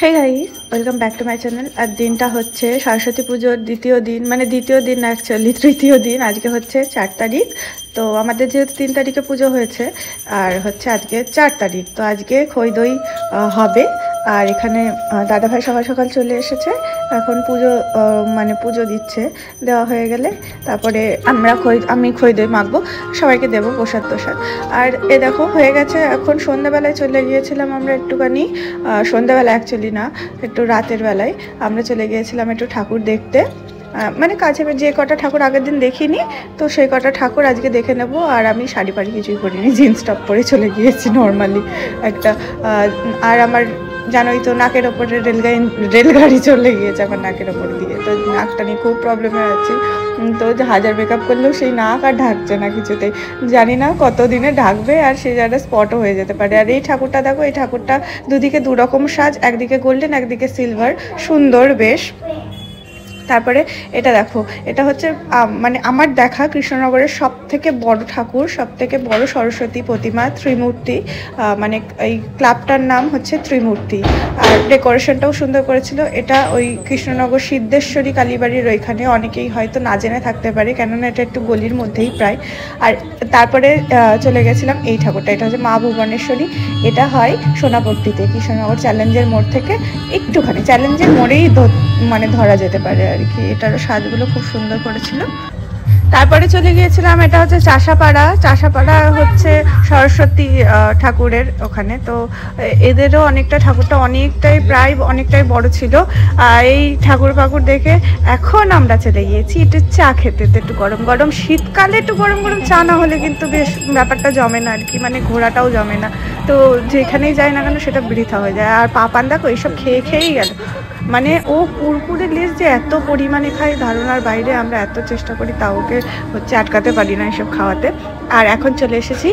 Hey guys welcome back to my channel. আর দিনটা হচ্ছে সরস্বতী পুজোর দ্বিতীয় দিন, মানে দ্বিতীয় দিন না অ্যাকচুয়ালি তৃতীয় দিন। আজকে হচ্ছে 4 তারিখ। তো আমাদের যেহেতু 3 তারিখে পুজো হয়েছে আর হচ্ছে আজকে 4 তারিখ, তো আজকে খই দই হবে। আর এখানে দাদাভাই সকাল সকাল চলে এসেছে, এখন পুজো মানে পুজো দিচ্ছে। দেওয়া হয়ে গেলে তারপরে আমি খই দই মাখবো, সবাইকে দেবো প্রসাদ তোসাদ। আর এ দেখো হয়ে গেছে। এখন সন্ধ্যাবেলায় চলে গিয়েছিলাম আমরা একটুখানি, সন্ধ্যাবেলা অ্যাকচুয়ালি না, একটু রাতের বেলায় আমরা চলে গিয়েছিলাম একটু ঠাকুর দেখতে। মানে কাছে যে কটা ঠাকুর আগের দিন দেখিনি, তো সেই কটা ঠাকুর আজকে দেখে নেব। আর আমি শাড়ি পাড়ি কিছুই পরিনি, জিন্স টপ পরে চলে গিয়েছি নর্মালি একটা। আর আমার জানোই তো নাকের ওপরে রেলগাড়ি চলে গিয়েছে আমার নাকের ওপর দিয়ে, তো নাকটা নিয়ে খুব প্রবলেমে আছি। তো হাজার মেকআপ করলেও সেই নাক আর ঢাকছে না কিছুতেই, জানি না কতদিনে ঢাকবে। আর সেই জায়গাটা স্পটও হয়ে যেতে পারে। আর এই ঠাকুরটা দেখো, এই ঠাকুরটা দুদিকে দুরকম সাজ, একদিকে গোল্ডেন একদিকে সিলভার, সুন্দর বেশ। তারপরে এটা দেখো, এটা হচ্ছে মানে আমার দেখা কৃষ্ণনগরের সব থেকে বড় ঠাকুর, সব থেকে বড় সরস্বতী প্রতিমা, ত্রিমূর্তি। মানে এই ক্লাবটার নাম হচ্ছে ত্রিমূর্তি। আর ডেকোরেশনটাও সুন্দর করেছিল। এটা ওই কৃষ্ণনগর সিদ্ধেশ্বরী কালীবাড়ির ওইখানে, অনেকেই হয়তো না জেনে থাকতে পারে, কেননা এটা একটু গলির মধ্যেই প্রায়। আর তারপরে চলে গেছিলাম এই ঠাকুরটা, এটা হচ্ছে মা ভুবনেশ্বরী। এটা হয় সোনাপট্টিতে, কৃষ্ণনগর চ্যালেঞ্জের মোড় থেকে একটুখানি, চ্যালেঞ্জের মোড়েই মানে ধরা যেতে পারে আর কি। এটারও সাজগুলো খুব সুন্দর করেছিল। তারপরে চলে গিয়েছিলাম, এটা হচ্ছে চাষাপাড়া হচ্ছে সরস্বতী ঠাকুরের ওখানে। তো এদেরও ঠাকুরটা অনেকটাই বড় ছিল। এই ঠাকুর দেখে এখন আমরা চলে গিয়েছি একটু চা খেতে। একটু গরম গরম, শীতকালে একটু গরম গরম চা না হলে কিন্তু বেশ ব্যাপারটা জমে না আর কি, মানে ঘোরাটাও জমে না। তো যেখানেই যাই না কেন সেটা বৃথা হয়ে যায়। আর পাপান দেখো এইসব খেয়েই গেল, মানে ও কুরকুরে লেস যে এত পরিমাণে খায় ধারণার বাইরে। আমরা এত চেষ্টা করি তাও ওকে হচ্ছে আটকাতে পারি না এসব খাওয়াতে। আর এখন চলে এসেছি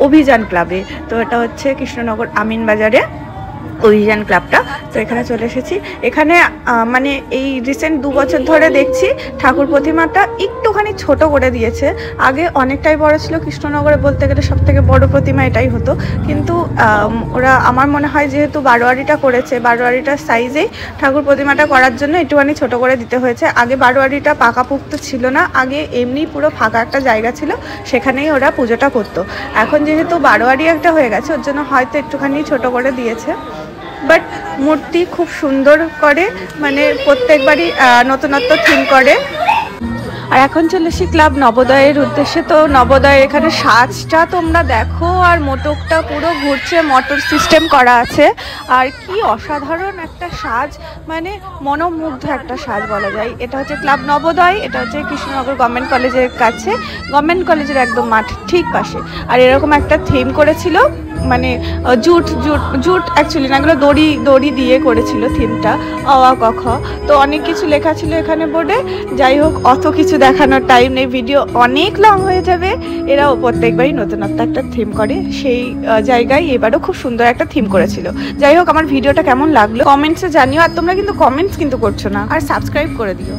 অভিযান ক্লাবে। তো এটা হচ্ছে কৃষ্ণনগর আমিনবাজারে অভিযান ক্লাবটা। তো এখানে চলে এসেছি। এখানে মানে এই রিসেন্ট 2 বছর ধরে দেখছি ঠাকুর প্রতিমাটা একটুখানি ছোট করে দিয়েছে। আগে অনেকটাই বড় ছিল, কৃষ্ণনগরে বলতে গেলে সব থেকে বড় প্রতিমা এটাই হতো। কিন্তু ওরা আমার মনে হয় যেহেতু বারোয়ারিটা করেছে, বারোয়ারিটার সাইজেই ঠাকুর প্রতিমাটা করার জন্য একটুখানি ছোট করে দিতে হয়েছে। আগে বারোয়ারিটা পাকাপুক্ত ছিল না, আগে এমনি পুরো ফাঁকা একটা জায়গা ছিল, সেখানেই ওরা পুজোটা করতো। এখন যেহেতু বারোয়ারি একটা হয়ে গেছে, ওর জন্য হয়তো একটুখানি ছোট করে দিয়েছে। বাট মূর্তি খুব সুন্দর করে, মানে প্রত্যেকবারই নতুনত্ব থিম করে। আর এখন চলে এসেছি ক্লাব নবোদয়ের উদ্দেশ্যে। তো নবোদয়ের এখানে সাজটা তোমরা দেখো, আর মোটকটা পুরো ঘুরছে, মোটর সিস্টেম করা আছে। আর কি অসাধারণ একটা সাজ, মানে মনোমুগ্ধ একটা সাজ বলা যায়। এটা হচ্ছে ক্লাব নবোদয়, এটা হচ্ছে কৃষ্ণনগর গভর্নমেন্ট কলেজের কাছে, গভর্নমেন্ট কলেজের একদম মাঠ ঠিক পাশে। আর এরকম একটা থিম করেছিল, মানে জুট অ্যাকচুয়ালি না, এগুলো দড়ি দিয়ে করেছিল থিমটা, অ আ ক খ। তো অনেক কিছু লেখা ছিল এখানে বোর্ডে। যাই হোক, অত কিছু দেখানোর টাইম নেই, ভিডিও অনেক লং হয়ে যাবে। এরাও প্রত্যেকবারই নতুনত্ব একটা থিম করে, সেই জায়গায় এবারও খুব সুন্দর একটা থিম করেছিল। যাই হোক, আমার ভিডিওটা কেমন লাগলো কমেন্টসে জানিও। আর তোমরা কিন্তু কমেন্টস কিন্তু করছো না, আর সাবস্ক্রাইব করে দিও।